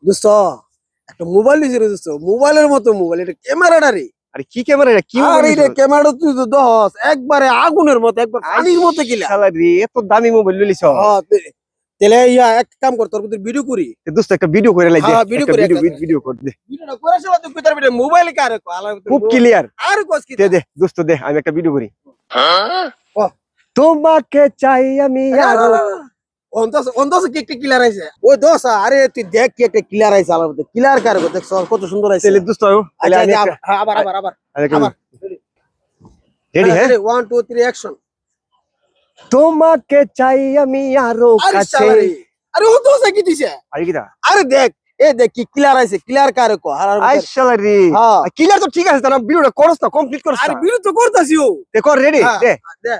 দোস্ত একটা মোবাইল নিয়েছি রে দোস্ত, মোবাইলের মতো মোবাইল, এটা ক্যামেরাটা রে। আরে কি ক্যামেরা এটা? কি আর মোবাইল এটা ক্যামেরাটা তুই তো দোস একবারে আগুনের মতো, একবার পানির মতো কিলা। শালা রে, এত দামি মোবাইল লইলিস? তাহলে ইয়া এক কাম কর, তোর ভিতরে ভিডিও করি। দোস্ত একটা ভিডিও করে লাই দে। হ্যাঁ, ভিডিও একটা করি, ভিডিও কর দে। ভিডিওটা করে শালা তুই কইতার ভিডিও মোবাইল কারে কো আলা খুব ক্লিয়ার। আর কোস কি দে দে দোস্ত দে, আমি একটা ভিডিও করি। ও তোমাকে চাই আমি আরো। অন্তস কি একটা ক্লিয়ার আইছে ওই দোস। আরে তুই দেখ কি একটা ক্লিয়ার আইছে আলা ক্লিয়ার কারে কো, দেখ কত সুন্দর আইছে। তাহলে দোস্ত তাহলে আচ্ছা আমি আচ্ছা, আবার আবার আবার আবার রেডি? হ্যাঁ 1 2 3 অ্যাকশন। তোমাকে চাই আমি আরো আরে কাছে। শালা রে, আরে ও দোস কি দিছে? আরে কিটা? আরে দেখ, এ দেখ কি ক্লিয়ার আইছে, ক্লিয়ার কারে কো। আর আই শালা রে, হ্যাঁ। ক্লিয়ার তো ঠিক আছে, তাহলে ভিডিওটা করস না, কমপ্লিট করস আরে না। ভিডিও তো করতাছি ও। তে কর, রেডি? হ্যাঁ, দে। দে।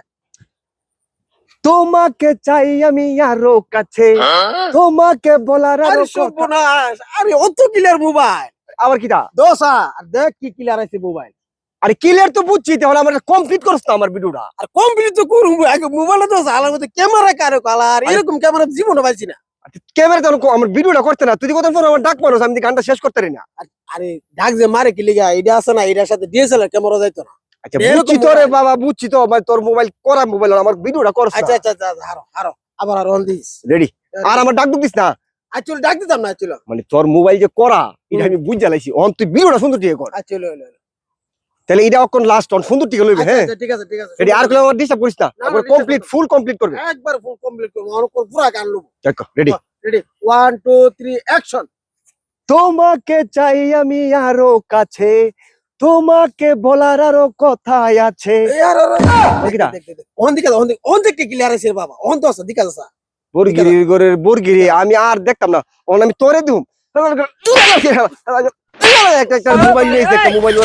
তোমাকে চাই আমি আরো কাছে, তোমাকে বলার আরে আরো কথা। সর্বনাশ, আরে অত ক্লিয়ার মোবাইল আবার কিটা? দোসা। আর দেখ কি ক্লিয়ার আছে মোবাইল। আরে ক্লিয়ার তো বুঝছি, তাহলে আমার কমপ্লিট করছ না আমার ভিডিওটা। আর কমপ্লিট তো করুম আগে মোবাইলে তো আলার মধ্যে ক্যামেরা কারে কালা। আর এরকম ক্যামেরা জীবনে পাইছি না। ক্যামেরা তো আমার ভিডিওটা করতে না, তুই কত পর আমার ডাক মারছ, আমি গানটা শেষ করতে পারি না। আরে ডাক যে মারে কি লিগা, এটা আছে না, এটার সাথে ডিএসএলআর ক্যামেরা যাইতো না। আচ্ছা এরকম বুঝছি তো রে মোবাইল। বাবা, বুঝছি তো, ভাই তোর মোবাইল করা মোবাইল, আমার ভিডিওটা করছ আচ্ছা না। আচ্ছা আচ্ছা, হারো হারো আবার আর অন দিস। রেডি? আর আমার ডাক দিস না। আচ্ছা ডাক দিতাম না, চলো মানে তোর মোবাইল যে করা, এটা আমি বুঝ জ্বালাইছি, অন তুই ভিডিওটা সুন্দর দিয়ে কর। আচ্ছা চলো। তাহলে এটা অকন লাস্ট অন সুন্দর টিকে লইবে। হ্যাঁ ঠিক আছে ঠিক আছে। রেডি? আর কোনো ডিস্টার্ব করিস না, না, আবার disturb কমপ্লিট ফুল কমপ্লিট করবে। একবার ফুল কমপ্লিট করব, আর পুরো গান লব। দেখো রেডি? Ready 1 2 3 action. তোমাকে চাই আমি আরো কাছে, তোমাকে বলার আরো কথা আছে। অন দিকে ক্লিয়ার আছে বাবা, অন তো আছে দিকে আছে। বর্গিরি গরের বর্গিরি আমি আর দেখতাম না, অন আমি তোরে দিম। একটা মোবাইল নিয়েছে, একটা মোবাইল